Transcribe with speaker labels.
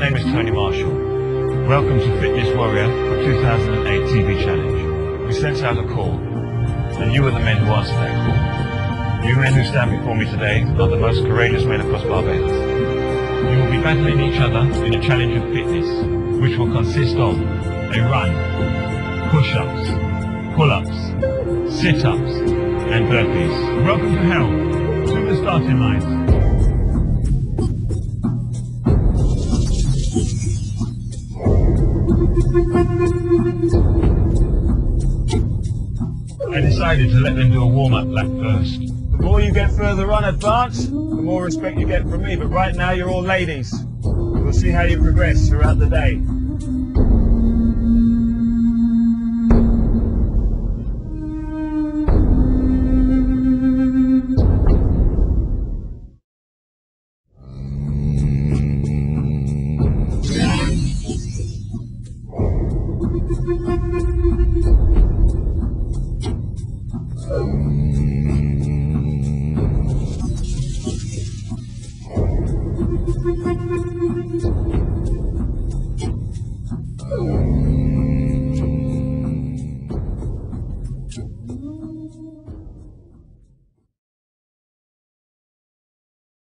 Speaker 1: name is Tony Marshall. Welcome to Fitness Warrior 2008 TV Challenge. We sent out a call, and you are the men who answered that call. You men who stand before me today are the most courageous men across Barbados. You will be battling each other in a challenge of fitness, which will consist of a run, push-ups, pull-ups, sit-ups, and burpees. Welcome to hell, to the starting line. I decided to let them do a warm-up lap first. The more you get further on advanced, the more respect you get from me, but right now you're all ladies. We'll see how you progress throughout the day.